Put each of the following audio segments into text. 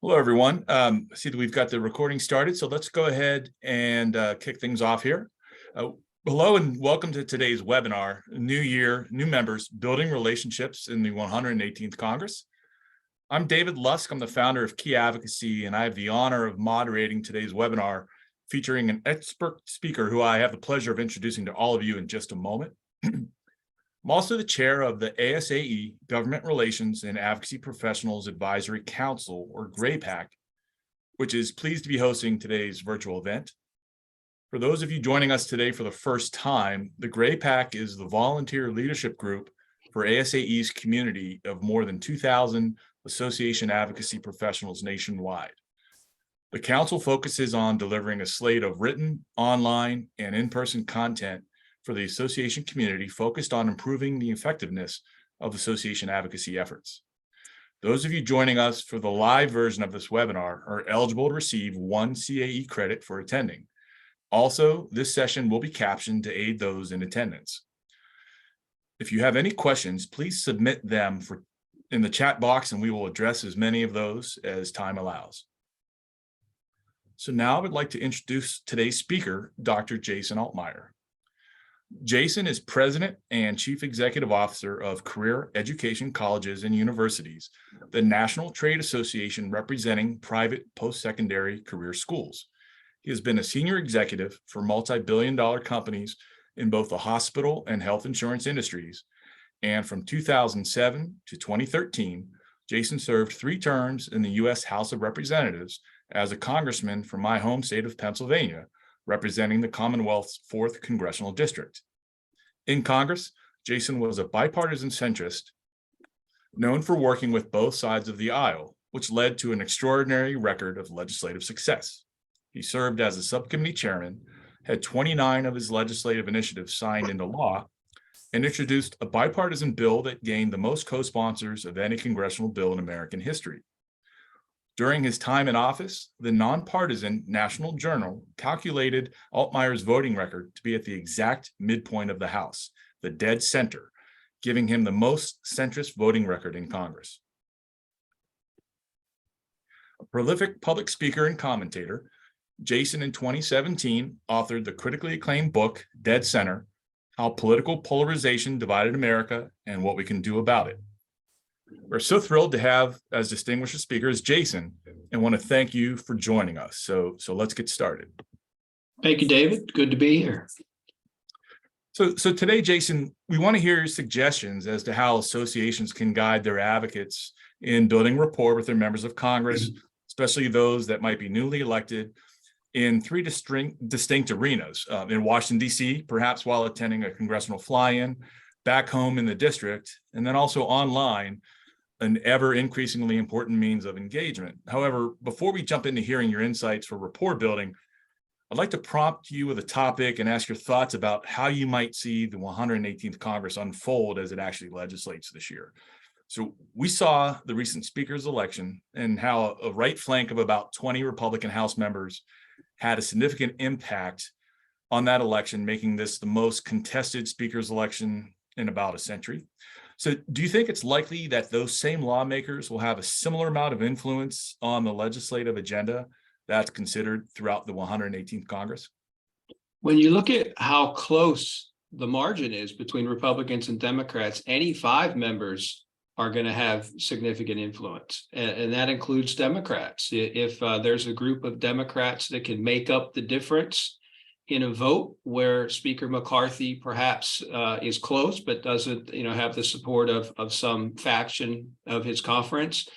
Hello, everyone. I see that we've got the recording started, so let's go ahead and kick things off here. Hello and welcome to today's webinar, New Year, New Members, Building Relationships in the 118th Congress. I'm David Lusk. I'm the founder of Key Advocacy, and I have the honor of moderating today's webinar featuring an expert speaker who I have the pleasure of introducing to all of you in just a moment. I'm also the chair of the ASAE, Government Relations and Advocacy Professionals Advisory Council, or GRAPAC, which is pleased to be hosting today's virtual event. For those of you joining us today for the first time, the GRAPAC is the volunteer leadership group for ASAE's community of more than 2,000 association advocacy professionals nationwide. The council focuses on delivering a slate of written, online, and in-person content for the association community focused on improving the effectiveness of association advocacy efforts. Those of you joining us for the live version of this webinar are eligible to receive 1 CAE credit for attending. Also, this session will be captioned to aid those in attendance. If you have any questions, please submit them in the chat box and we will address as many of those as time allows. So now I would like to introduce today's speaker, Dr. Jason Altmire. Jason is President and Chief Executive Officer of Career Education Colleges and Universities, the national trade association representing private post-secondary career schools. He has been a senior executive for multi-billion-dollar companies in both the hospital and health insurance industries. And from 2007 to 2013, Jason served 3 terms in the U.S. House of Representatives as a congressman from my home state of Pennsylvania, representing the Commonwealth's 4th Congressional District. In Congress, Jason was a bipartisan centrist known for working with both sides of the aisle, which led to an extraordinary record of legislative success. He served as a subcommittee chairman, had 29 of his legislative initiatives signed into law, and introduced a bipartisan bill that gained the most co-sponsors of any congressional bill in American history. During his time in office, the nonpartisan National Journal calculated Altmire's voting record to be at the exact midpoint of the House, the dead center, giving him the most centrist voting record in Congress. A prolific public speaker and commentator, Jason in 2017 authored the critically acclaimed book, Dead Center: How Political Polarization Divided America and What We Can Do About It. We're so thrilled to have as distinguished a speaker as Jason, and want to thank you for joining us. So let's get started. Thank you, David. Good to be here. So today, Jason, we want to hear your suggestions as to how associations can guide their advocates in building rapport with their members of Congress, especially those that might be newly elected, in 3 distinct arenas. In Washington, D.C., perhaps while attending a congressional fly-in, back home in the district, and then also online, an ever increasingly important means of engagement. However, before we jump into hearing your insights for rapport building, I'd like to prompt you with a topic and ask your thoughts about how you might see the 118th Congress unfold as it actually legislates this year. So we saw the recent speaker's election and how a right flank of about 20 Republican House members had a significant impact on that election, making this the most contested speaker's election in about a century. So do you think it's likely that those same lawmakers will have a similar amount of influence on the legislative agenda that's considered throughout the 118th Congress? When you look at how close the margin is between Republicans and Democrats, any 5 members are going to have significant influence, and that includes Democrats. If there's a group of Democrats that can make up the difference in a vote where Speaker McCarthy perhaps is close but doesn't, have the support of some faction of his conference,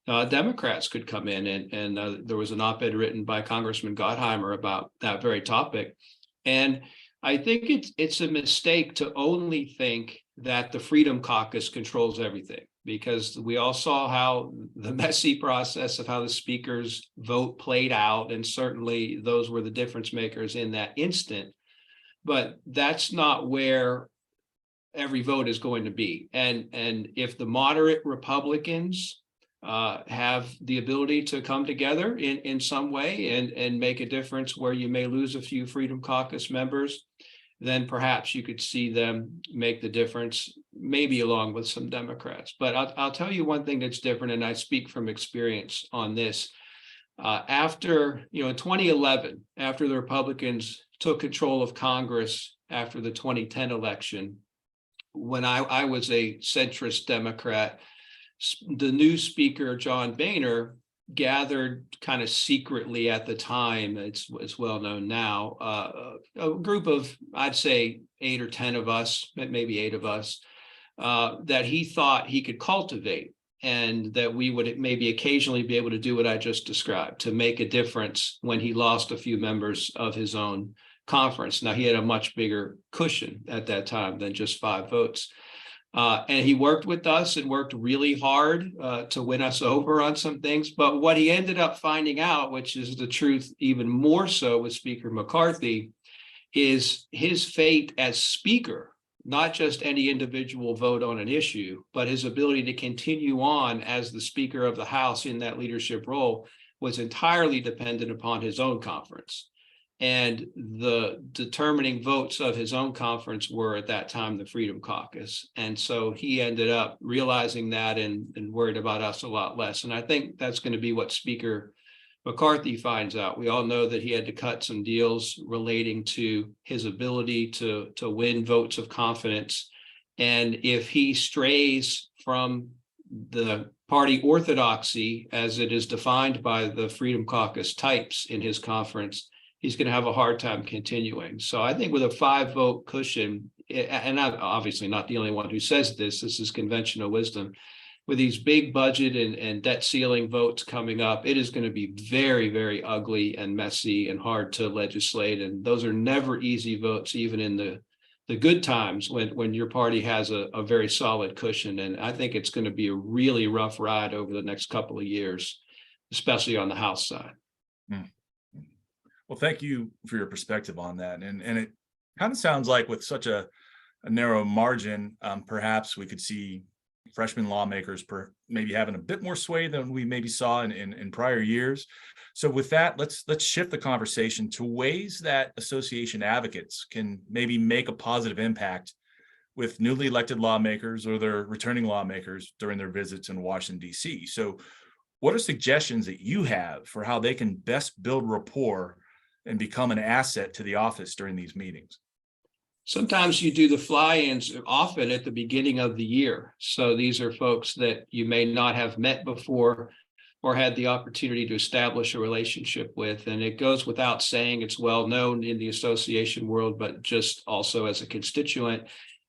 Democrats could come in, and there was an op-ed written by Congressman Gottheimer about that very topic. And I think it's a mistake to only think that the Freedom Caucus controls everything, because we all saw how the messy process of how the speaker's vote played out, and certainly those were the difference makers in that instant. But that's not where every vote is going to be. And if the moderate Republicans have the ability to come together in some way and make a difference where you may lose a few Freedom Caucus members, then perhaps you could see them make the difference maybe along with some Democrats. But I'll tell you one thing that's different, and I speak from experience on this. After, in 2011, after the Republicans took control of Congress after the 2010 election, when I was a centrist Democrat, the new speaker, John Boehner, gathered kind of secretly at the time, it's well known now, a group of, I'd say 8 or 10 of us, maybe 8 of us, that he thought he could cultivate, and that we would maybe occasionally be able to do what I just described, to make a difference when he lost a few members of his own conference. Now, he had a much bigger cushion at that time than just 5 votes. And he worked with us and worked really hard to win us over on some things. But what he ended up finding out, which is the truth even more so with Speaker McCarthy, is his fate as speaker, not just any individual vote on an issue, but his ability to continue on as the Speaker of the House in that leadership role was entirely dependent upon his own conference. And the determining votes of his own conference were at that time the Freedom Caucus. And so he ended up realizing that and worried about us a lot less. And I think that's going to be what Speaker McCarthy finds out. We all know that he had to cut some deals relating to his ability to win votes of confidence. And if he strays from the party orthodoxy as it is defined by the Freedom Caucus types in his conference, he's going to have a hard time continuing. So I think with a 5-vote cushion, and I'm obviously not the only one who says this is conventional wisdom, with these big budget and debt ceiling votes coming up, it is going to be very, very ugly and messy and hard to legislate. And those are never easy votes, even in the good times when your party has a very solid cushion. And I think it's going to be a really rough ride over the next couple of years, especially on the House side. Mm. Well, thank you for your perspective on that. And it kind of sounds like with such a narrow margin, perhaps we could see freshman lawmakers maybe having a bit more sway than we maybe saw in prior years. So with that, let's shift the conversation to ways that association advocates can maybe make a positive impact with newly elected lawmakers or their returning lawmakers during their visits in Washington, D.C. So what are suggestions that you have for how they can best build rapport and become an asset to the office during these meetings? Sometimes you do the fly-ins often at the beginning of the year. So these are folks that you may not have met before or had the opportunity to establish a relationship with. And it goes without saying, it's well known in the association world, but just also as a constituent,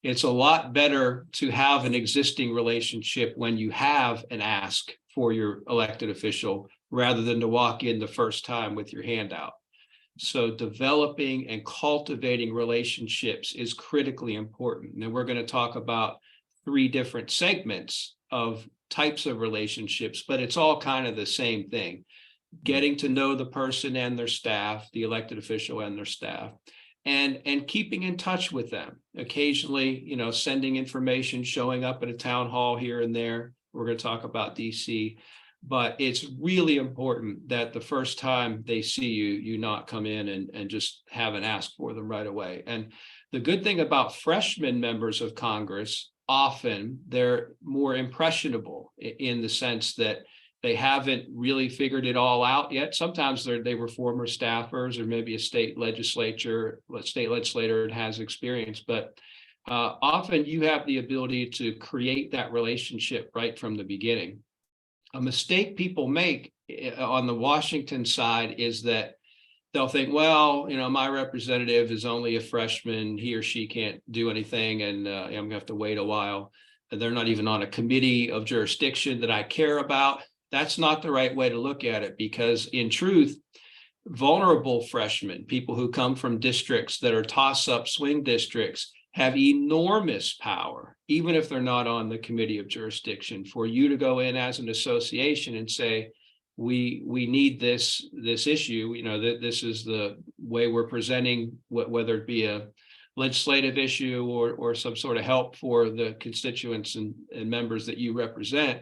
it's a lot better to have an existing relationship when you have an ask for your elected official rather than to walk in the first time with your hand out. So developing and cultivating relationships is critically important. And we're going to talk about 3 different segments of types of relationships, but it's all kind of the same thing. Getting to know the person and their staff, the elected official and their staff, and keeping in touch with them. Occasionally, sending information, showing up at a town hall here and there. We're going to talk about DC. But it's really important that the first time they see you not come in and just have an ask for them right away. And the good thing about freshman members of Congress, often they're more impressionable in the sense that they haven't really figured it all out yet. Sometimes they were former staffers or maybe a state legislator has experience, but often you have the ability to create that relationship right from the beginning. A mistake people make on the Washington side is that they'll think, well, my representative is only a freshman, he or she can't do anything, and I'm going to have to wait a while. They're not even on a committee of jurisdiction that I care about. That's not the right way to look at it, because in truth, vulnerable freshmen, people who come from districts that are toss-up swing districts, have enormous power, even if they're not on the committee of jurisdiction, for you to go in as an association and say, we need this issue, that this is the way we're presenting, whether it be a legislative issue or some sort of help for the constituents and members that you represent.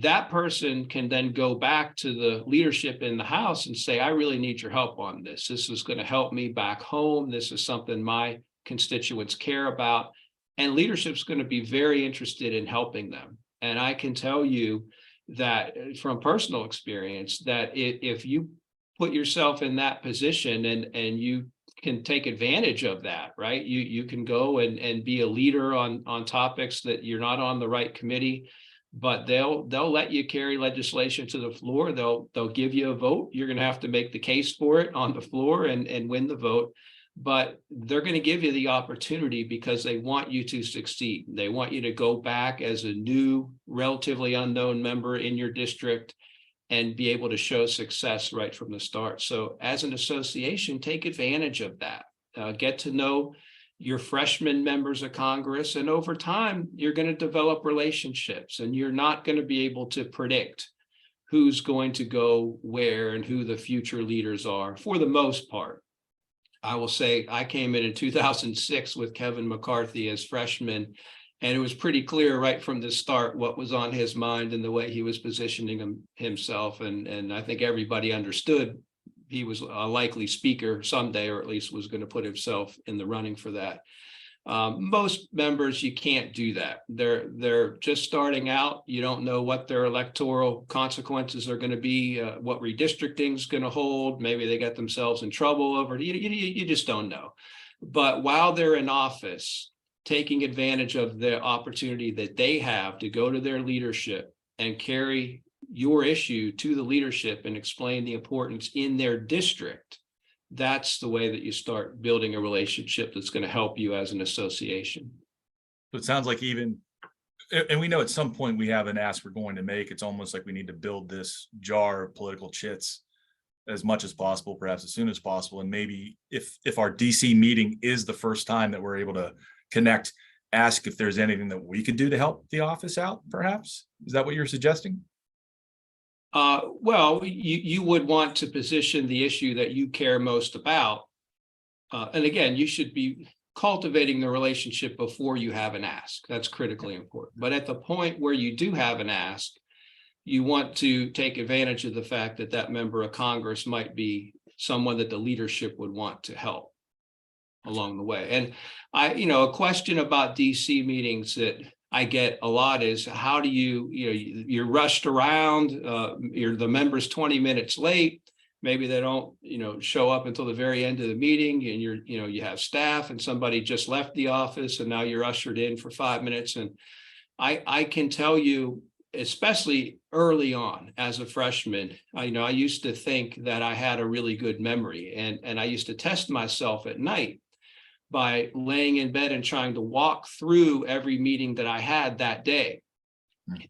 That person can then go back to the leadership in the House and say, I really need your help on this. This is going to help me back home. This is something my constituents care about. and leadership's going to be very interested in helping them. And I can tell you that from personal experience, that if you put yourself in that position and you can take advantage of that, right? You can go and be a leader on topics that you're not on the right committee, but they'll let you carry legislation to the floor. They'll give you a vote. You're going to have to make the case for it on the floor and win the vote. But they're going to give you the opportunity because they want you to succeed. They want you to go back as a new, relatively unknown member in your district and be able to show success right from the start. So as an association, take advantage of that. Get to know your freshman members of Congress, and over time, you're going to develop relationships, and you're not going to be able to predict who's going to go where and who the future leaders are for the most part. I will say I came in 2006 with Kevin McCarthy as freshman, and it was pretty clear right from the start what was on his mind and the way he was positioning himself. And I think everybody understood he was a likely speaker someday, or at least was going to put himself in the running for that. Most members, you can't do that. They're just starting out. You don't know what their electoral consequences are going to be, what redistricting is going to hold. Maybe they get themselves in trouble over it. You just don't know. But while they're in office, taking advantage of the opportunity that they have to go to their leadership and carry your issue to the leadership and explain the importance in their district, that's the way that you start building a relationship that's going to help you as an association. So it sounds like even, and we know at some point we have an ask we're going to make. It's almost like we need to build this jar of political chits as much as possible, perhaps as soon as possible. And maybe if our DC meeting is the first time that we're able to connect, ask if there's anything that we could do to help the office out, perhaps. Is that what you're suggesting? Well, you would want to position the issue that you care most about. And again, you should be cultivating the relationship before you have an ask. That's critically important. But at the point where you do have an ask, you want to take advantage of the fact that that member of Congress might be someone that the leadership would want to help along the way. And a question about DC meetings that I get a lot is, how do you're rushed around, the member's 20 minutes late, maybe they don't, show up until the very end of the meeting, and you have staff and somebody just left the office and now you're ushered in for 5 minutes. And I can tell you, especially early on as a freshman, I used to think that I had a really good memory, and I used to test myself at night by laying in bed and trying to walk through every meeting that I had that day.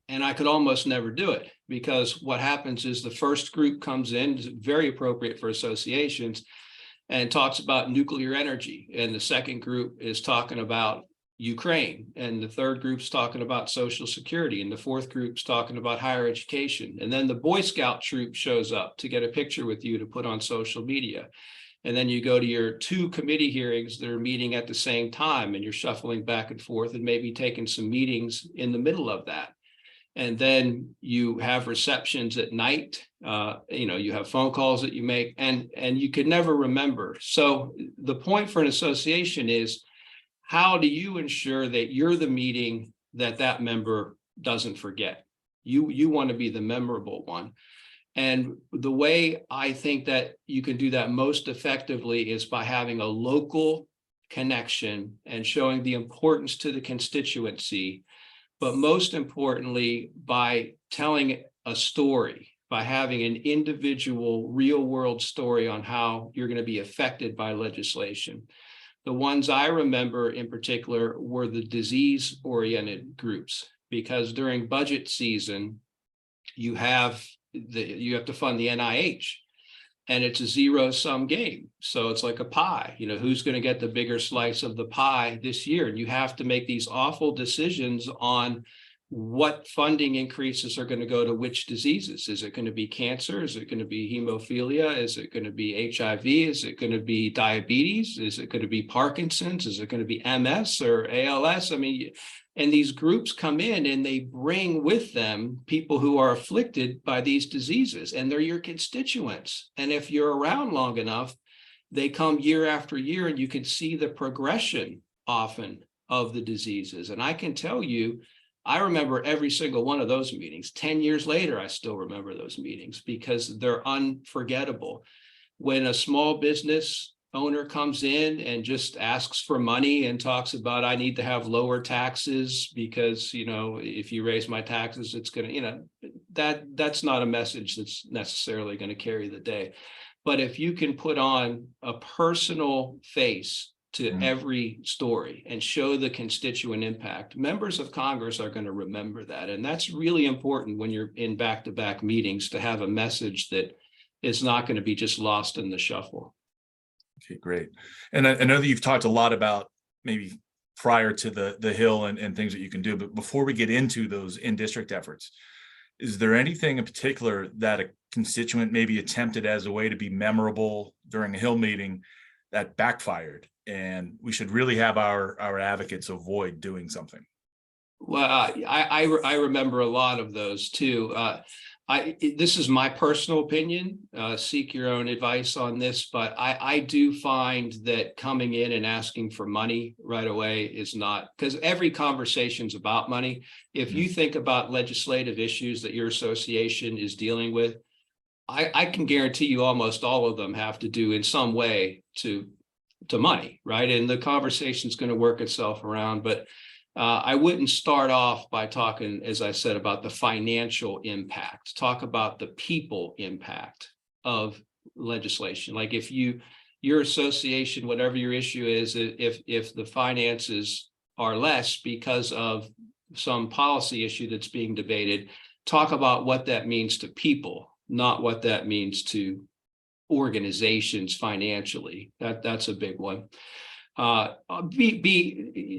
And I could almost never do it, because what happens is the first group comes in, is very appropriate for associations, and talks about nuclear energy. And the second group is talking about Ukraine. And the third group's talking about Social Security. And the fourth group's talking about higher education. And then the Boy Scout troop shows up to get a picture with you to put on social media. And then you go to your 2 committee hearings that are meeting at the same time, and you're shuffling back and forth and maybe taking some meetings in the middle of that. And then you have receptions at night, you have phone calls that you make, and you could never remember. So the point for an association is, how do you ensure that you're the meeting that member doesn't forget? You want to be the memorable one. And the way I think that you can do that most effectively is by having a local connection and showing the importance to the constituency, but most importantly, by telling a story, by having an individual real world story on how you're going to be affected by legislation. The ones I remember in particular were the disease-oriented groups, because during budget season, you have to fund the NIH, and it's a zero-sum game. So it's like a pie, who's going to get the bigger slice of the pie this year? And you have to make these awful decisions on what funding increases are going to go to which diseases. Is it going to be cancer? Is it going to be hemophilia? Is it going to be HIV? Is it going to be diabetes? Is it going to be Parkinson's? Is it going to be MS or ALS? And these groups come in and they bring with them people who are afflicted by these diseases, and they're your constituents. And if you're around long enough, they come year after year, and you can see the progression often of the diseases. And I can tell you, I remember every single one of those meetings. 10 years later, I still remember those meetings because they're unforgettable. When a small business owner comes in and just asks for money and talks about, I need to have lower taxes because, you know, if you raise my taxes, it's going to, you know, that's not a message that's necessarily going to carry the day. But if you can put on a personal face to every story and show the constituent impact, members of Congress are going to remember that. And that's really important when you're in back-to-back meetings, to have a message that is not going to be just lost in the shuffle. Okay, great. And I know that you've talked a lot about maybe prior to the Hill and things that you can do, but before we get into those in-district efforts, is there anything in particular that a constituent maybe attempted as a way to be memorable during a Hill meeting that backfired, and we should really have our advocates avoid doing something? Well, I remember a lot of those too. This is my personal opinion. Seek your own advice on this, but I do find that coming in and asking for money right away is not, because every conversation's about money. If you think about legislative issues that your association is dealing with, I can guarantee you almost all of them have to do in some way to money, right? And the conversation's going to work itself around, but I wouldn't start off by talking, as I said, about the financial impact. Talk about the people impact of legislation. Like if your association, whatever your issue is, if the finances are less because of some policy issue that's being debated, talk about what that means to people, not what that means to organizations financially. That's a big one.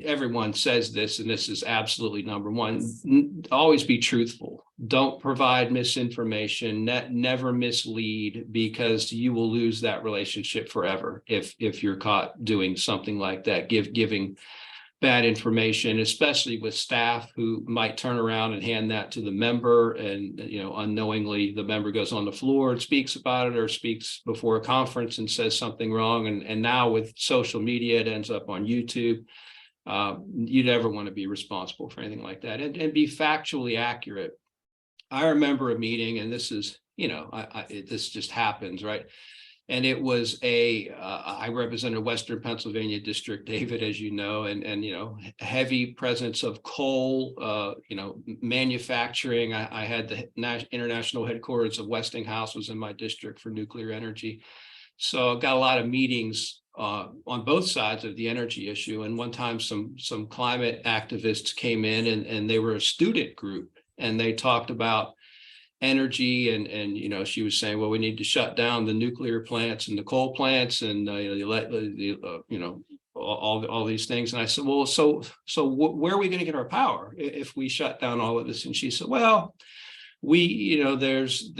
Everyone says this, and this is absolutely number one. Always be truthful. Don't provide misinformation. Never mislead, because you will lose that relationship forever if you're caught doing something like that. Giving bad information, especially with staff who might turn around and hand that to the member, and unknowingly the member goes on the floor and speaks about it, or speaks before a conference and says something wrong, and now with social media it ends up on YouTube. You never want to be responsible for anything like that, and be factually accurate. I remember a meeting, and this is this just happens, right? And it was I represented Western Pennsylvania District, David, as you know, and heavy presence of coal, manufacturing. I had the international headquarters of Westinghouse was in my district for nuclear energy. So got a lot of meetings on both sides of the energy issue. And one time some climate activists came in, and they were a student group, and they talked about energy, and she was saying, well, we need to shut down the nuclear plants and the coal plants, and all these things. And I said, well, so where are we going to get our power if we shut down all of this? And she said, well, there's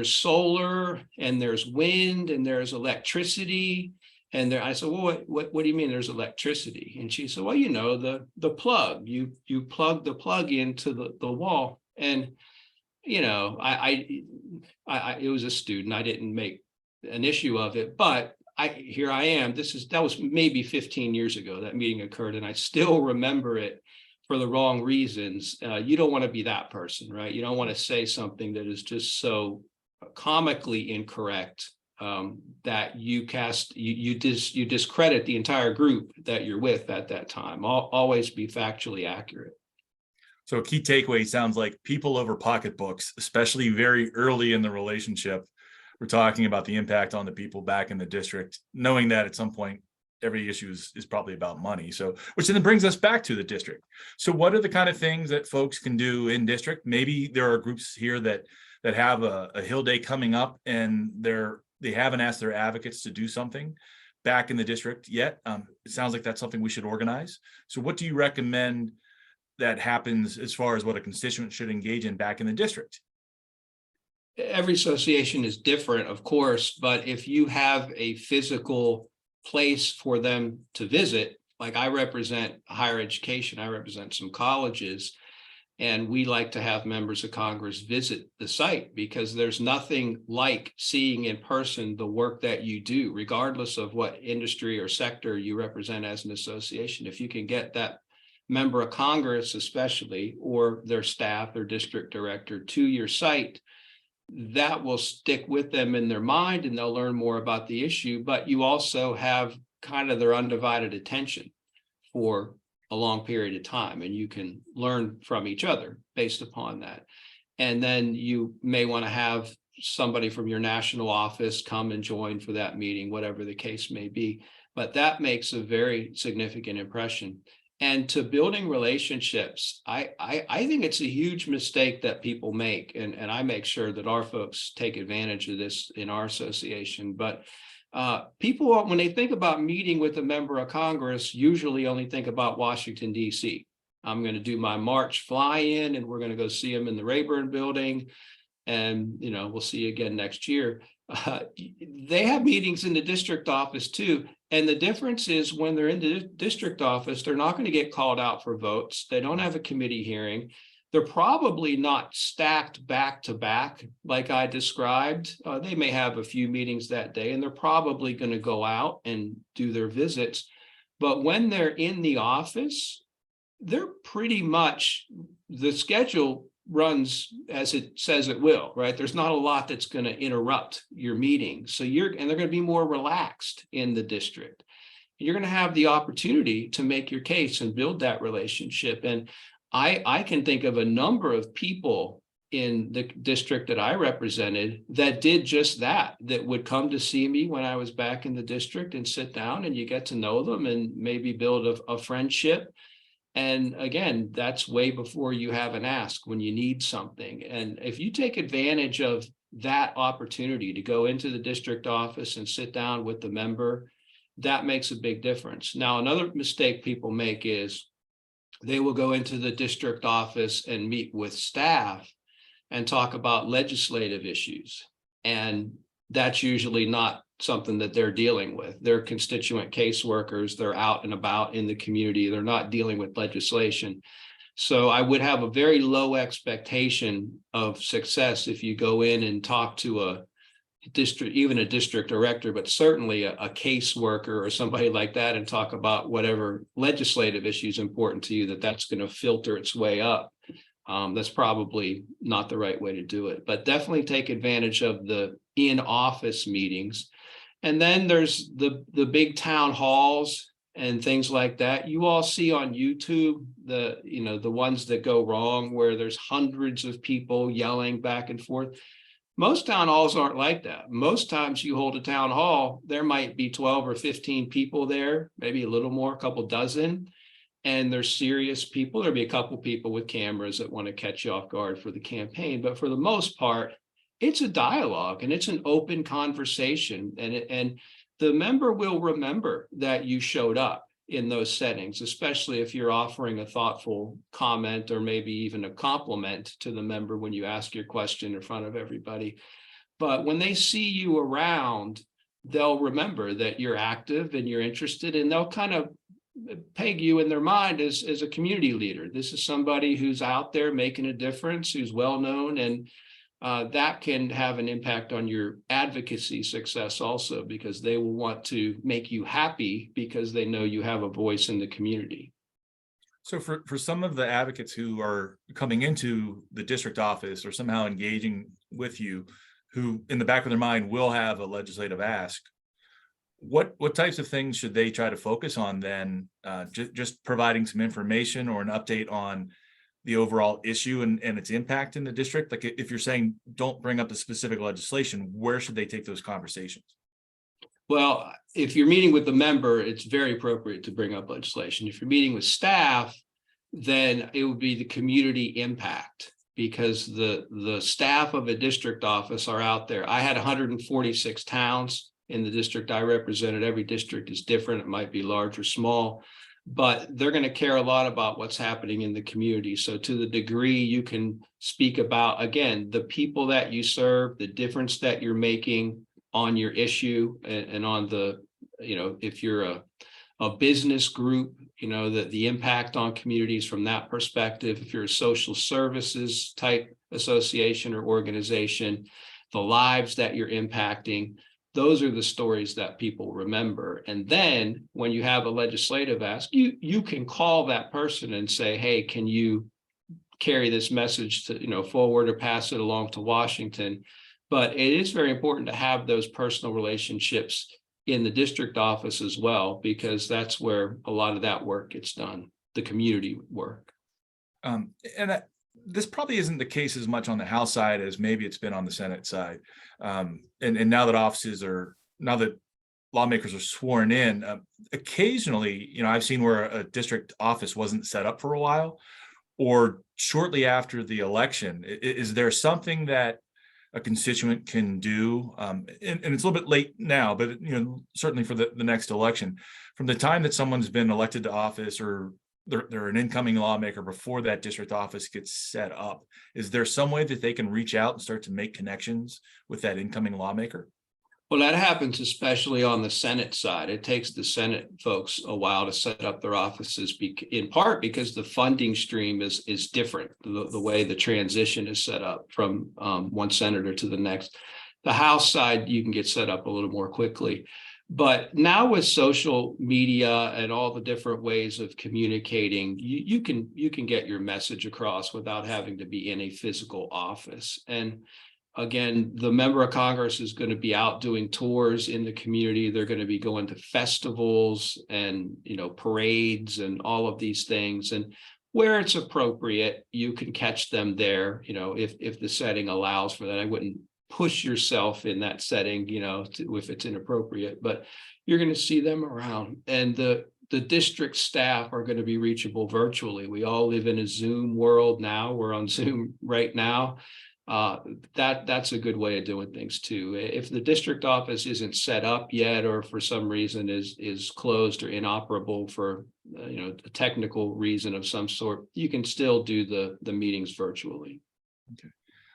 solar, and there's wind, and there's electricity. And I said, well, what do you mean there's electricity? And she said, well, the plug, you plug the plug into the wall. And it was a student. I didn't make an issue of it, but here I am. That was maybe 15 years ago that meeting occurred, and I still remember it for the wrong reasons. You don't want to be that person, right? You don't want to say something that is just so comically incorrect that you discredit the entire group that you're with at that time. Always be factually accurate. So a key takeaway sounds like people over pocketbooks, especially very early in the relationship. We're talking about the impact on the people back in the district, knowing that at some point, every issue is probably about money. So, which then brings us back to the district. So what are the kind of things that folks can do in district? Maybe there are groups here that have a Hill Day coming up, and they haven't asked their advocates to do something back in the district yet. It sounds like that's something we should organize. So what do you recommend that happens as far as what a constituent should engage in back in the district? Every association is different, of course, but if you have a physical place for them to visit, like I represent higher education, I represent some colleges, and we like to have members of Congress visit the site, because there's nothing like seeing in person the work that you do, regardless of what industry or sector you represent as an association. If you can get that member of Congress, especially, or their staff, their district director, to your site, that will stick with them in their mind and they'll learn more about the issue. But you also have kind of their undivided attention for a long period of time, and you can learn from each other based upon that. And then you may want to have somebody from your national office come and join for that meeting, whatever the case may be. But that makes a very significant impression. And to building relationships, I think it's a huge mistake that people make, and I make sure that our folks take advantage of this in our association. But people, when they think about meeting with a member of Congress, usually only think about Washington, D.C. I'm going to do my March fly-in, and we're going to go see them in the Rayburn building, and we'll see you again next year. They have meetings in the district office too. And the difference is when they're in the district office, they're not going to get called out for votes. They don't have a committee hearing. They're probably not stacked back to back like I described. They may have a few meetings that day, and they're probably going to go out and do their visits. But when they're in the office, they're pretty much, the schedule runs as it says it will, right? There's not a lot that's going to interrupt your meeting. So they're going to be more relaxed in the district. You're going to have the opportunity to make your case and build that relationship. And I can think of a number of people in the district that I represented that did just that would come to see me when I was back in the district and sit down, and you get to know them and maybe build a friendship. And again, that's way before you have an ask when you need something. And if you take advantage of that opportunity to go into the district office and sit down with the member, that makes a big difference. Now, another mistake people make is they will go into the district office and meet with staff and talk about legislative issues. And that's usually not something that they're dealing with. They're constituent caseworkers. They're out and about in the community. They're not dealing with legislation. So I would have a very low expectation of success if you go in and talk to a district, even a district director, but certainly a caseworker or somebody like that, and talk about whatever legislative issue is important to you, that's going to filter its way up. That's probably not the right way to do it, but definitely take advantage of the in-office meetings. And then there's the big town halls and things like that. You all see on YouTube the ones that go wrong, where there's hundreds of people yelling back and forth. Most town halls aren't like that. Most times you hold a town hall, there might be 12 or 15 people there, maybe a little more, a couple dozen. And there's serious people. There'll be a couple people with cameras that want to catch you off guard for the campaign. But for the most part, it's a dialogue and it's an open conversation. And the member will remember that you showed up in those settings, especially if you're offering a thoughtful comment or maybe even a compliment to the member when you ask your question in front of everybody. But when they see you around, they'll remember that you're active and you're interested, and they'll kind of peg you in their mind as a community leader. This is somebody who's out there making a difference, who's well known, and that can have an impact on your advocacy success also, because they will want to make you happy because they know you have a voice in the community. So for some of the advocates who are coming into the district office or somehow engaging with you, who in the back of their mind will have a legislative ask, what types of things should they try to focus on then? Just providing some information or an update on the overall issue and its impact in the district? Like, if you're saying don't bring up the specific legislation, where should they take those conversations? Well, if you're meeting with the member, it's very appropriate to bring up legislation. If you're meeting with staff, then it would be the community impact, because the staff of a district office are out there. I had 146 towns in the district I represented. Every district is different. It might be large or small, but they're going to care a lot about what's happening in the community. So to the degree you can speak about, again, the people that you serve, the difference that you're making on your issue, and on the, if you're a business group, the impact on communities from that perspective. If you're a social services type association or organization, the lives that you're impacting. those are the stories that people remember. And then when you have a legislative ask, you can call that person and say, hey, can you carry this message to, forward or pass it along to Washington? But it is very important to have those personal relationships in the district office as well, because that's where a lot of that work gets done, the community work. This probably isn't the case as much on the House side as maybe it's been on the Senate side. And now that lawmakers are sworn in, occasionally, I've seen where a district office wasn't set up for a while, or shortly after the election. Is there something that a constituent can do? And it's a little bit late now, but certainly for the next election, from the time that someone's been elected to office, or they're an incoming lawmaker before that district office gets set up, is there some way that they can reach out and start to make connections with that incoming lawmaker? Well, that happens especially on the Senate side. It takes the Senate folks a while to set up their offices, in part because the funding stream is different, the way the transition is set up from one senator to the next. The House side, you can get set up a little more quickly. But now with social media and all the different ways of communicating, you can get your message across without having to be in a physical office. And again, the member of Congress is going to be out doing tours in the community. They're going to be going to festivals and, parades and all of these things. And where it's appropriate, you can catch them there, if the setting allows for that. I wouldn't push yourself in that setting, if it's inappropriate, but you're going to see them around. And the district staff are going to be reachable virtually. We all live in a Zoom world now. We're on Zoom right now. That's a good way of doing things too. If the district office isn't set up yet, or for some reason is closed or inoperable for a technical reason of some sort, you can still do the meetings virtually. Okay.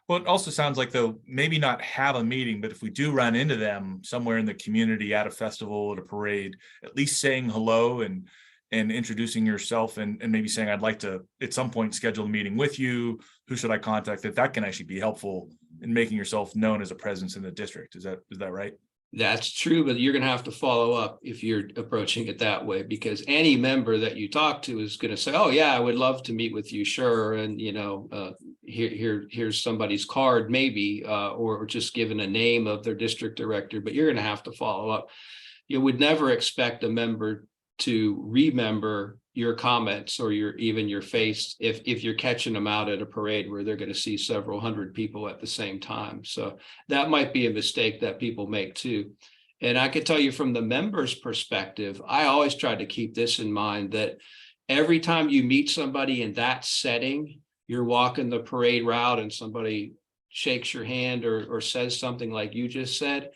Well, it also sounds like they'll maybe not have a meeting, but if we do run into them somewhere in the community at a festival, at a parade, at least saying hello and introducing yourself, and maybe saying, I'd like to at some point schedule a meeting with you. Who should I contact? That can actually be helpful in making yourself known as a presence in the district. Is that right? That's true, but you're going to have to follow up if you're approaching it that way, because any member that you talk to is going to say, oh yeah, I would love to meet with you. Sure. And, here's somebody's card, maybe, or just given a name of their district director, but you're going to have to follow up. You would never expect a member to remember your comments or even your face if you're catching them out at a parade where they're going to see several hundred people at the same time. So that might be a mistake that people make too. And I could tell you from the member's perspective, I always try to keep this in mind, that every time you meet somebody in that setting, you're walking the parade route and somebody shakes your hand or says something like you just said,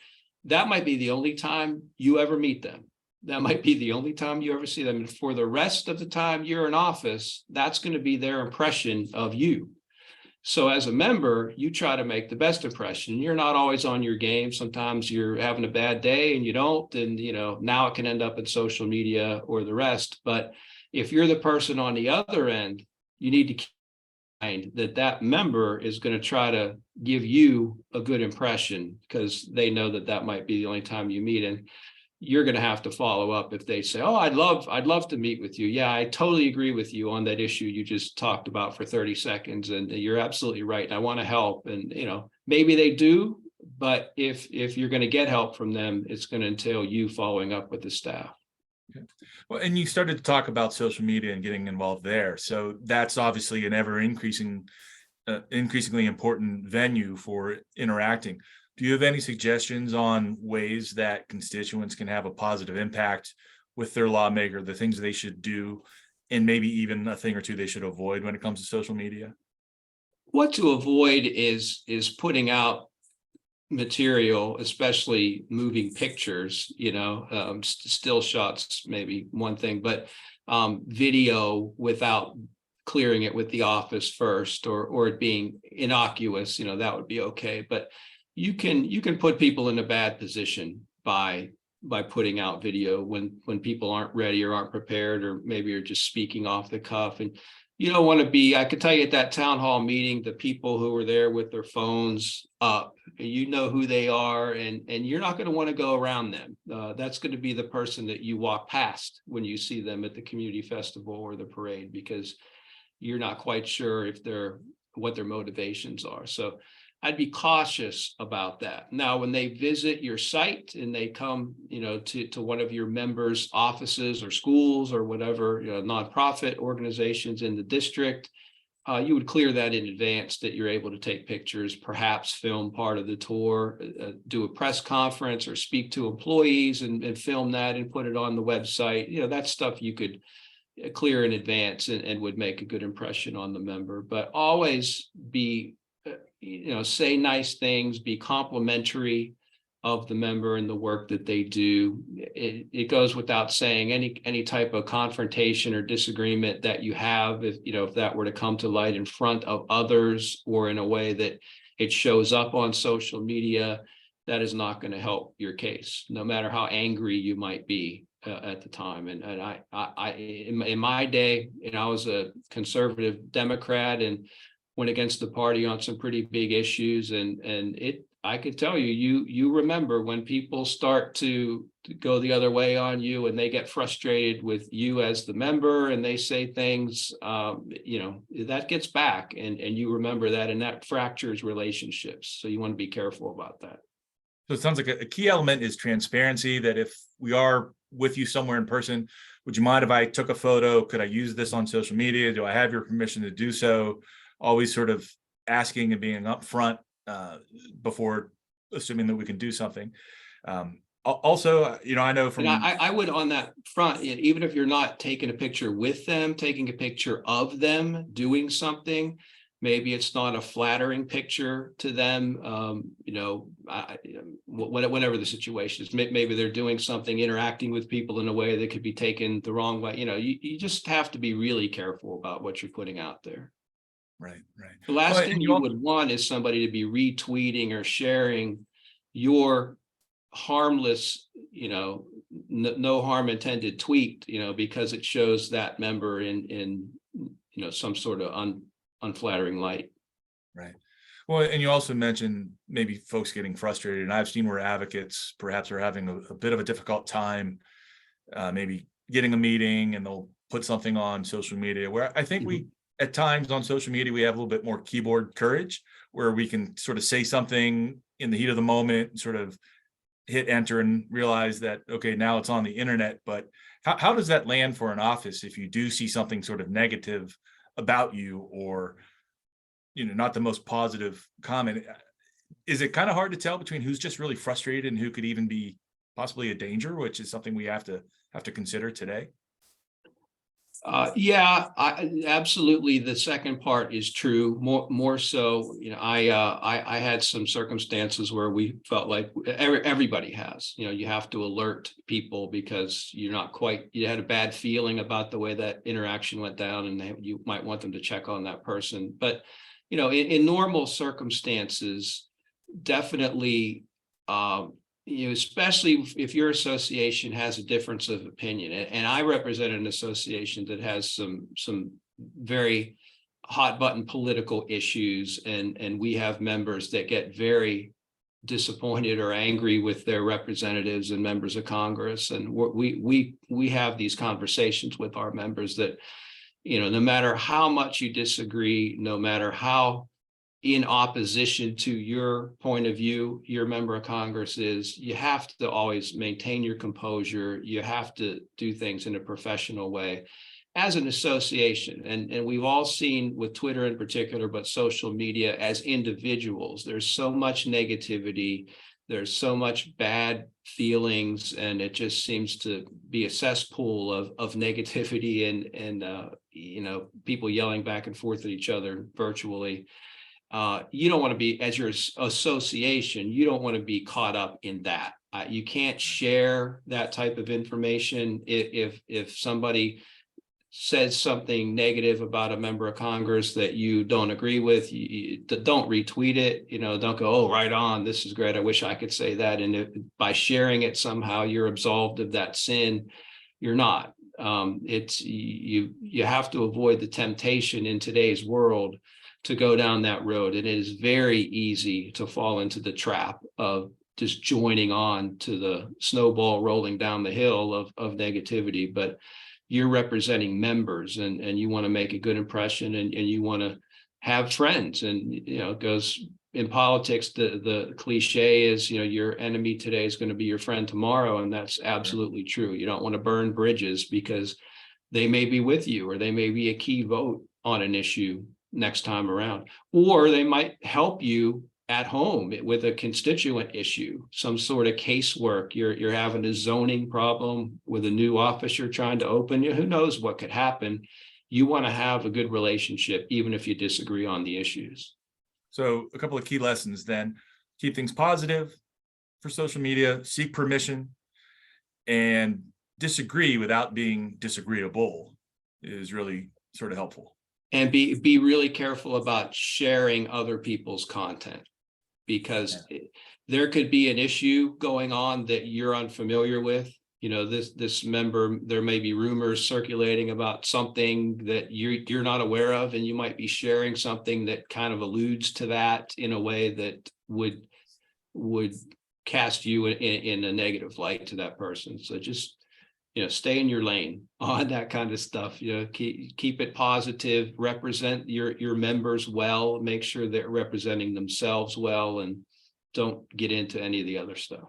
that might be the only time you ever meet them. That might be the only time you ever see them. And for the rest of the time you're in office, that's going to be their impression of you. So as a member, you try to make the best impression. You're not always on your game. Sometimes you're having a bad day and you don't. And, now it can end up in social media or the rest. But if you're the person on the other end, you need to keep in mind that member is going to try to give you a good impression, because they know that might be the only time you meet. And you're going to have to follow up if they say, oh, I'd love to meet with you. Yeah, I totally agree with you on that issue you just talked about for 30 seconds. And you're absolutely right. And I want to help. And, maybe they do, but if you're going to get help from them, it's going to entail you following up with the staff. Okay. Well, and you started to talk about social media and getting involved there. So that's obviously an ever increasingly important venue for interacting. Do you have any suggestions on ways that constituents can have a positive impact with their lawmaker, the things they should do, and maybe even a thing or two they should avoid when it comes to social media? What to avoid is putting out material, especially moving pictures, still shots, maybe one thing, but video without clearing it with the office first, or it being innocuous, that would be okay. But you can put people in a bad position by putting out video when people aren't ready or aren't prepared, or maybe you're just speaking off the cuff. And You don't want to be, I could tell you at that town hall meeting, the people who were there with their phones up, you know who they are, and you're not going to want to go around them. That's going to be the person that you walk past when you see them at the community festival or the parade, because you're not quite sure if what their motivations are. So I'd be cautious about that. Now, when they visit your site and they come, to one of your members' offices or schools or whatever, nonprofit organizations in the district, you would clear that in advance, that you're able to take pictures, perhaps film part of the tour, do a press conference or speak to employees and film that and put it on the website. That's stuff you could clear in advance and would make a good impression on the member. But always be say nice things, be complimentary of the member and the work that they do. It goes without saying, any type of confrontation or disagreement that you have, if that were to come to light in front of others or in a way that it shows up on social media, that is not going to help your case, no matter how angry you might be at the time. And I in my day, I was a conservative Democrat and went against the party on some pretty big issues. And I could tell you remember when people start to go the other way on you and they get frustrated with you as the member and they say things, that gets back and you remember that, and that fractures relationships. So you want to be careful about that. So it sounds like a key element is transparency, that if we are with you somewhere in person, would you mind if I took a photo? Could I use this on social media? Do I have your permission to do so? Always sort of asking and being upfront before assuming that we can do something. Also, I know from I would, on that front, even if you're not taking a picture with them, taking a picture of them doing something, maybe it's not a flattering picture to them. Whatever the situation is, maybe they're doing something, interacting with people in a way that could be taken the wrong way. You just have to be really careful about what you're putting out there. Right. The last thing you would want is somebody to be retweeting or sharing your harmless, no harm intended tweet, because it shows that member in some sort of unflattering light. Right. Well, and you also mentioned maybe folks getting frustrated, and I've seen where advocates perhaps are having a bit of a difficult time, maybe getting a meeting, and they'll put something on social media where I think we, at times on social media, we have a little bit more keyboard courage, where we can sort of say something in the heat of the moment, sort of hit enter and realize that, okay, now it's on the internet. But how does that land for an office if you do see something sort of negative about you, or, not the most positive comment? Is it kind of hard to tell between who's just really frustrated and who could even be possibly a danger, which is something we have to consider today? Yeah, absolutely. The second part is true. More so, I had some circumstances where we felt like everybody has. You have to alert people because you had a bad feeling about the way that interaction went down, and you might want them to check on that person. But in normal circumstances, definitely. Especially if your association has a difference of opinion, and I represent an association that has some very hot button political issues, and we have members that get very disappointed or angry with their representatives and members of Congress, and we have these conversations with our members that, no matter how much you disagree, no matter how in opposition to your point of view your member of Congress is, you have to always maintain your composure. You have to do things in a professional way as an association. And we've all seen, with Twitter in particular, but social media as individuals, there's so much negativity, there's so much bad feelings, and it just seems to be a cesspool of negativity and people yelling back and forth at each other virtually. You don't want to be, as your association, you don't want to be caught up in that. You can't share that type of information. If somebody says something negative about a member of Congress that you don't agree with, you don't retweet it. Don't go, oh, right on, this is great, I wish I could say that. And by sharing it somehow you're absolved of that sin. You're not. It's you have to avoid the temptation in today's world to go down that road. And it is very easy to fall into the trap of just joining on to the snowball rolling down the hill of negativity. But you're representing members, and you want to make a good impression, and you want to have friends. And it goes in politics, the cliche is, your enemy today is going to be your friend tomorrow. And that's absolutely true. You don't want to burn bridges, because they may be with you, or they may be a key vote on an issue next time around, or they might help you at home with a constituent issue, some sort of casework. You're having a zoning problem with a new office you're trying to open. Who knows what could happen? You want to have a good relationship, even if you disagree on the issues. So a couple of key lessons then: keep things positive for social media, seek permission, and disagree without being disagreeable is really sort of helpful. And be really careful about sharing other people's content, because there could be an issue going on that you're unfamiliar with. This member, there may be rumors circulating about something that you're not aware of, and you might be sharing something that kind of alludes to that in a way that would cast you in a negative light to that person. So just stay in your lane on that kind of stuff. Keep it positive, represent your members well, make sure they're representing themselves well, and don't get into any of the other stuff.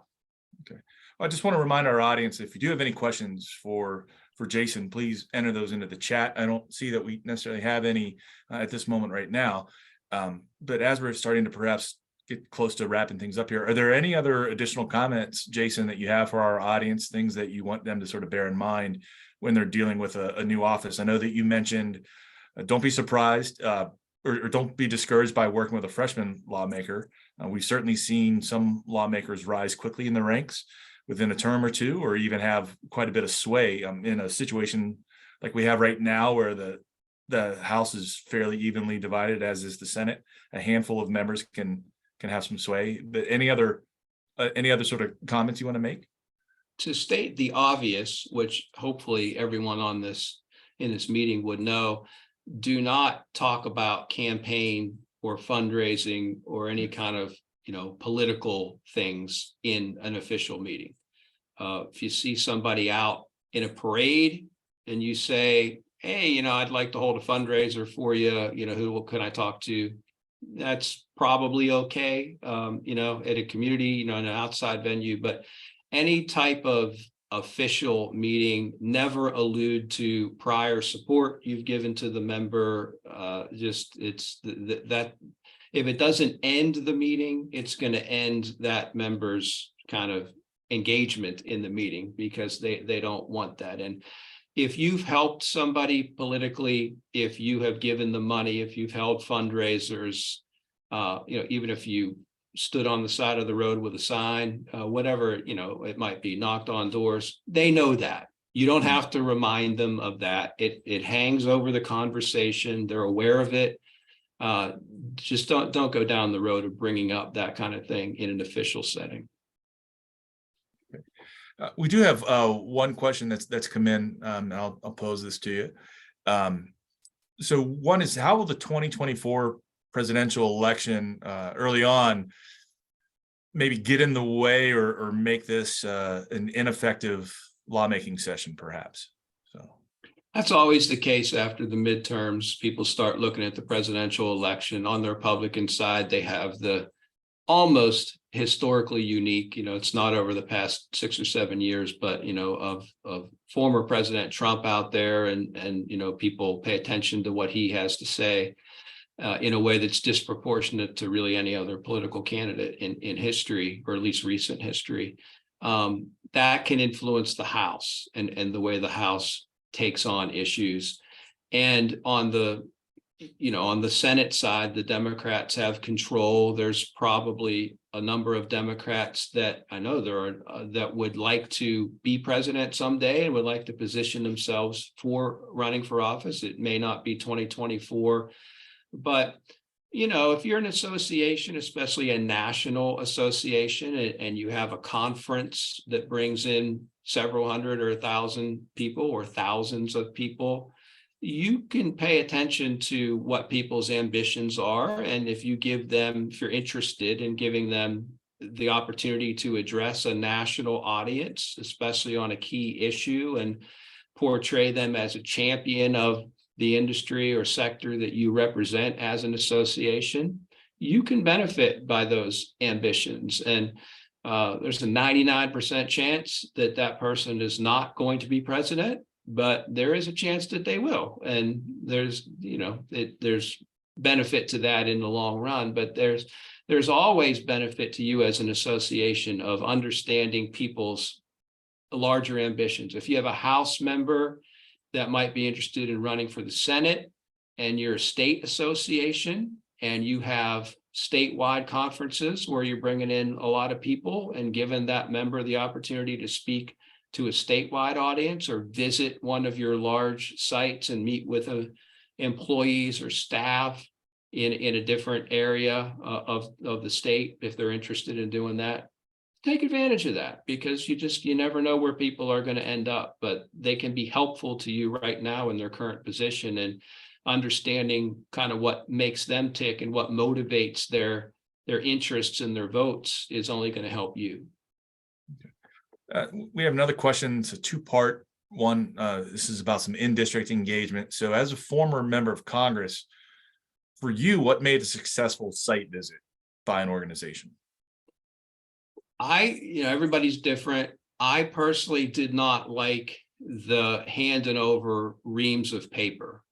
Okay. I just want to remind our audience, if you do have any questions for Jason, please enter those into the chat. I don't see that we necessarily have any at this moment right now. But as we're starting to perhaps get close to wrapping things up here, are there any other additional comments, Jason, that you have for our audience, things that you want them to sort of bear in mind when they're dealing with a new office? I know that you mentioned don't be surprised or don't be discouraged by working with a freshman lawmaker. We've certainly seen some lawmakers rise quickly in the ranks within a term or two, or even have quite a bit of sway in a situation like we have right now, where the House is fairly evenly divided, as is the Senate. A handful of members can have some sway. But any other sort of comments you want to make? To state the obvious, which hopefully everyone in this meeting would know, do not talk about campaign or fundraising or any kind of political things in an official meeting. If you see somebody out in a parade and you say, hey, I'd like to hold a fundraiser for you, who can I talk to? That's probably okay, at a community, in an outside venue. But any type of official meeting, never allude to prior support you've given to the member. That if it doesn't end the meeting, it's going to end that member's kind of engagement in the meeting, because they don't want that. And if you've helped somebody politically, if you have given them money, if you've held fundraisers, even if you stood on the side of the road with a sign, whatever, it might be, knocked on doors, they know that. You don't have to remind them of that. It hangs over the conversation. They're aware of it. Just don't go down the road of bringing up that kind of thing in an official setting. We do have one question that's come in. I'll pose this to you. So one is, how will the 2024 presidential election early on maybe get in the way or make this an ineffective lawmaking session, perhaps? So that's always the case after the midterms. People start looking at the presidential election. On the Republican side, they have the almost historically unique, it's not over the past 6 or 7 years, but of former President Trump out there, and people pay attention to what he has to say in a way that's disproportionate to really any other political candidate in history, or at least recent history. That can influence the House and the way the House takes on issues. And on the Senate side, the Democrats have control. There's probably a number of Democrats that I know there are that would like to be president someday and would like to position themselves for running for office. It may not be 2024, but If you're an association, especially a national association, and you have a conference that brings in several hundred or 1,000 people or thousands of people, you can pay attention to what people's ambitions are. And if you're interested in giving them the opportunity to address a national audience, especially on a key issue, and portray them as a champion of the industry or sector that you represent as an association, you can benefit by those ambitions. And there's a 99% chance that that person is not going to be president, but there is a chance that they will. And there's benefit to that in the long run, but there's always benefit to you as an association of understanding people's larger ambitions. If you have a House member that might be interested in running for the Senate, and you're a state association, and you have statewide conferences where you're bringing in a lot of people and giving that member the opportunity to speak to a statewide audience or visit one of your large sites and meet with employees or staff in a different area of the state, if they're interested in doing that, take advantage of that, because you never know where people are going to end up, but they can be helpful to you right now in their current position, and understanding kind of what makes them tick and what motivates their interests and their votes is only going to help you. We have another question. It's a two-part one. This is about some in-district engagement. So as a former member of Congress, for you, what made a successful site visit by an organization? Everybody's different. I personally did not like the handing over reams of paper.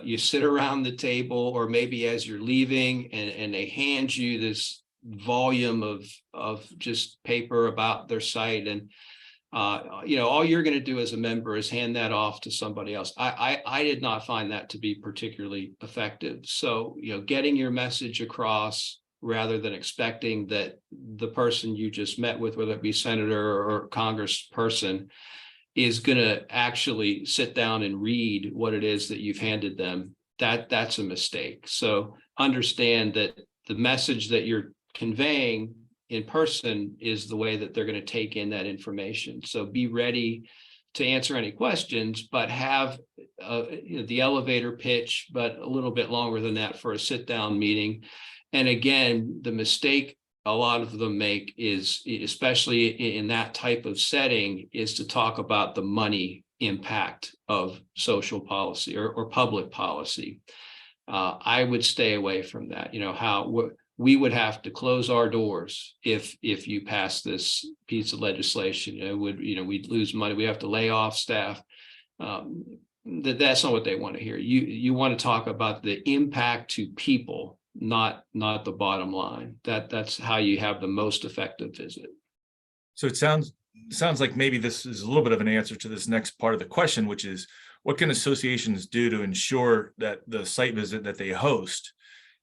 You sit around the table, or maybe as you're leaving, and they hand you this volume of just paper about their site, and all you're going to do as a member is hand that off to somebody else. I did not find that to be particularly effective. So getting your message across, rather than expecting that the person you just met with, whether it be senator or congressperson, is going to actually sit down and read what it is that you've handed them, that's a mistake. So understand that the message that you're conveying in person is the way that they're going to take in that information. So be ready to answer any questions, but have the elevator pitch, but a little bit longer than that for a sit-down meeting. And again, the mistake a lot of them make is, especially in that type of setting, is to talk about the money impact of social policy or public policy. I would stay away from that. We would have to close our doors if you pass this piece of legislation. We'd lose money. We have to lay off staff. That's not what they want to hear. You want to talk about the impact to people, not the bottom line. That's how you have the most effective visit. So it sounds like maybe this is a little bit of an answer to this next part of the question, which is, what can associations do to ensure that the site visit that they host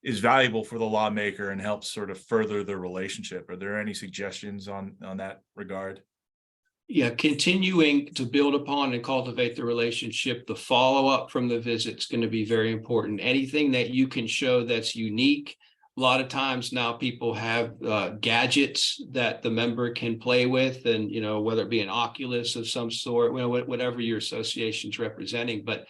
is valuable for the lawmaker and helps sort of further the relationship? Are there any suggestions on that regard? Yeah, continuing to build upon and cultivate the relationship. The follow-up from the visit is going to be very important. Anything that you can show that's unique. A lot of times now people have gadgets that the member can play with, and whether it be an Oculus of some sort, whatever your association's representing, but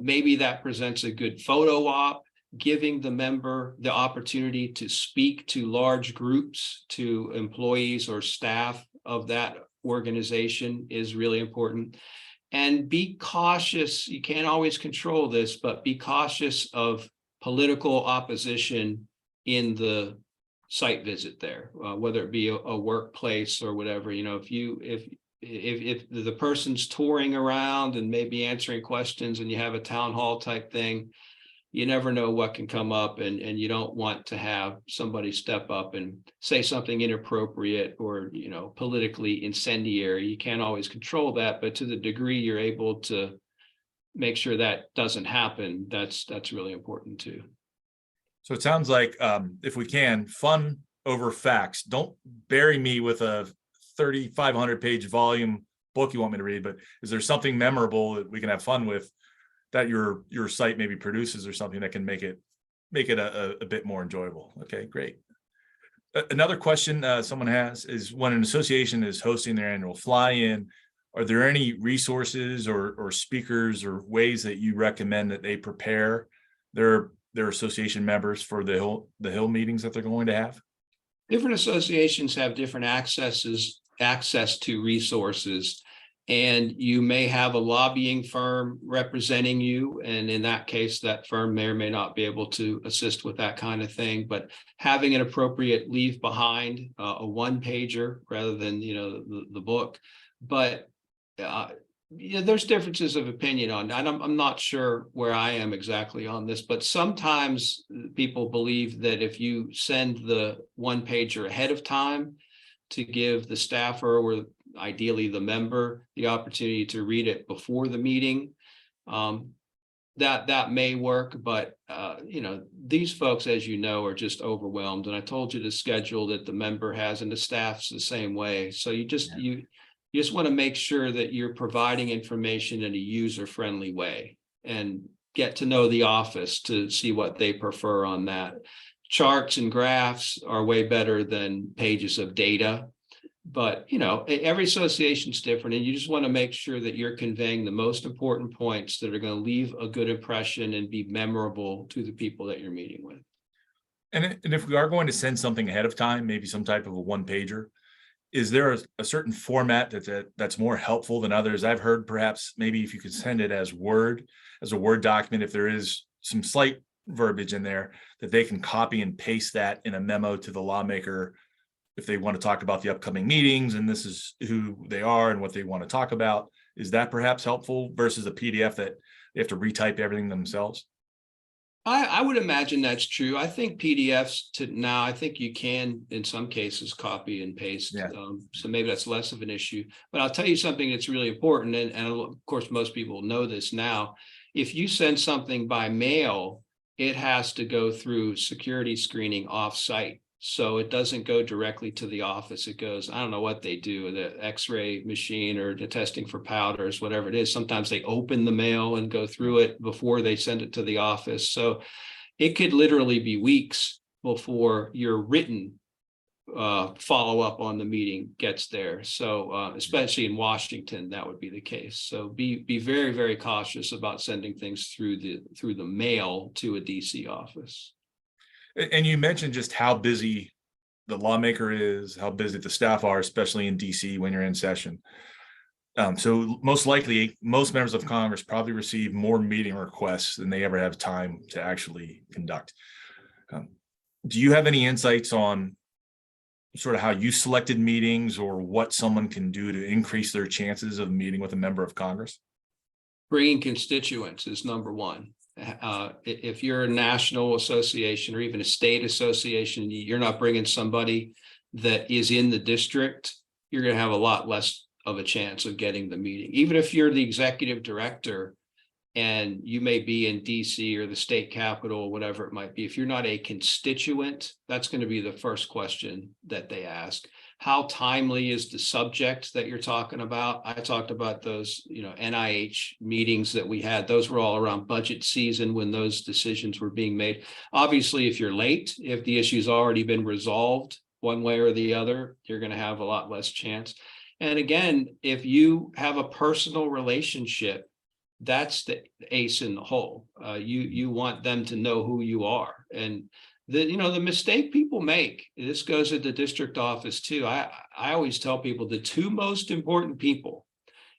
maybe that presents a good photo op, giving the member the opportunity to speak to large groups, to employees or staff of that organization is really important. And be cautious. You can't always control this, but be cautious of political opposition in the site visit there, whether it be a workplace or whatever. If the person's touring around and maybe answering questions, and you have a town hall type thing, you never know what can come up, and you don't want to have somebody step up and say something inappropriate or politically incendiary. You can't always control that, but to the degree you're able to make sure that doesn't happen, that's really important too. So it sounds like, if we can, fun over facts. Don't bury me with a 3,500 page volume book you want me to read, but is there something memorable that we can have fun with that your site maybe produces, or something that can make it make it a bit more enjoyable. Okay, great. Another question someone has is, when an association is hosting their annual fly-in, are there any resources or speakers or ways that you recommend that they prepare their association members for the Hill meetings that they're going to have? Different associations have different access to resources. And you may have a lobbying firm representing you. And in that case, that firm may or may not be able to assist with that kind of thing. But having an appropriate leave behind, a one pager rather than, the book. But there's differences of opinion on that. I'm not sure where I am exactly on this, but sometimes people believe that if you send the one pager ahead of time to give the staffer or ideally the member the opportunity to read it before the meeting, that may work. But these folks, as you know, are just overwhelmed. And I told you the schedule that the member has, and the staff's the same way. So you just want to make sure that you're providing information in a user-friendly way and get to know the office to see what they prefer on that. Charts and graphs are way better than pages of data. But, every association's different, and you just want to make sure that you're conveying the most important points that are going to leave a good impression and be memorable to the people that you're meeting with. And if we are going to send something ahead of time, maybe some type of a one pager, is there a certain format that's more helpful than others? I've heard perhaps maybe if you could send it as a Word document, if there is some slight verbiage in there, that they can copy and paste that in a memo to the lawmaker if they want to talk about the upcoming meetings and this is who they are and what they want to talk about. Is that perhaps helpful versus a PDF that they have to retype everything themselves? I would imagine that's true. I think PDFs now, I think you can, in some cases, copy and paste. Yeah. So maybe that's less of an issue. But I'll tell you something that's really important. And of course, most people know this now. If you send something by mail, it has to go through security screening off-site. So it doesn't go directly to the office. It goes, I don't know what they do, the X-ray machine or the testing for powders, whatever it is. Sometimes they open the mail and go through it before they send it to the office. So it could literally be weeks before your written follow-up on the meeting gets there. So especially in Washington, that would be the case. So be very, very cautious about sending things through the mail to a DC office. And you mentioned just how busy the lawmaker is, how busy the staff are, especially in DC when you're in session. So most likely, most members of Congress probably receive more meeting requests than they ever have time to actually conduct. Do you have any insights on sort of how you selected meetings or what someone can do to increase their chances of meeting with a member of Congress? Bringing constituents is number one. If you're a national association or even a state association, you're not bringing somebody that is in the district, you're going to have a lot less of a chance of getting the meeting. Even if you're the executive director and you may be in DC or the state capitol or whatever it might be, if you're not a constituent, that's going to be the first question that they ask. How timely is the subject that you're talking about? I talked about those, NIH meetings that we had. Those were all around budget season when those decisions were being made. Obviously, if you're late, if the issue's already been resolved one way or the other, you're going to have a lot less chance. And again, if you have a personal relationship, that's the ace in the hole. You want them to know who you are. And the mistake people make, this goes at the district office too. I always tell people the two most important people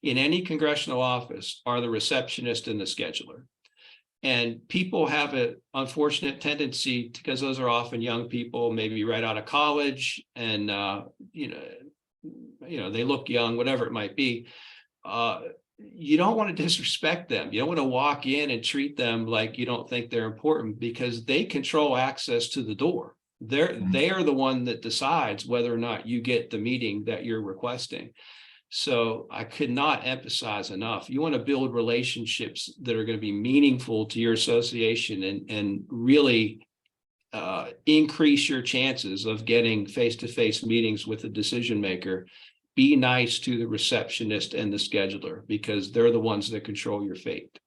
in any congressional office are the receptionist and the scheduler. And people have an unfortunate tendency, because those are often young people, maybe right out of college, and they look young, whatever it might be. You don't want to disrespect them. You don't want to walk in and treat them like you don't think they're important, because they control access to the door. They are the one that decides whether or not you get the meeting that you're requesting. So I could not emphasize enough. You want to build relationships that are going to be meaningful to your association and really increase your chances of getting face-to-face meetings with a decision maker. Be nice to the receptionist and the scheduler, because they're the ones that control your fate.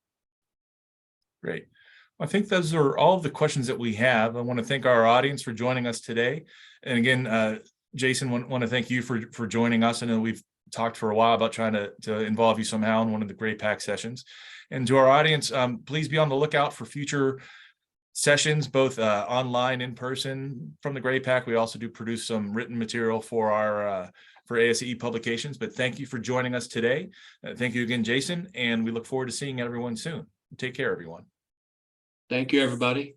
Great. I think those are all of the questions that we have. I want to thank our audience for joining us today. And again, Jason, want to thank you for joining us. I know we've talked for a while about trying to involve you somehow in one of the Gray Pack sessions. And to our audience, please be on the lookout for future sessions, both online, in person from the Gray Pack. We also do produce some written material for our for ASCE publications. But thank you for joining us today. Thank you again, Jason, and we look forward to seeing everyone soon. Take care, everyone. Thank you, everybody.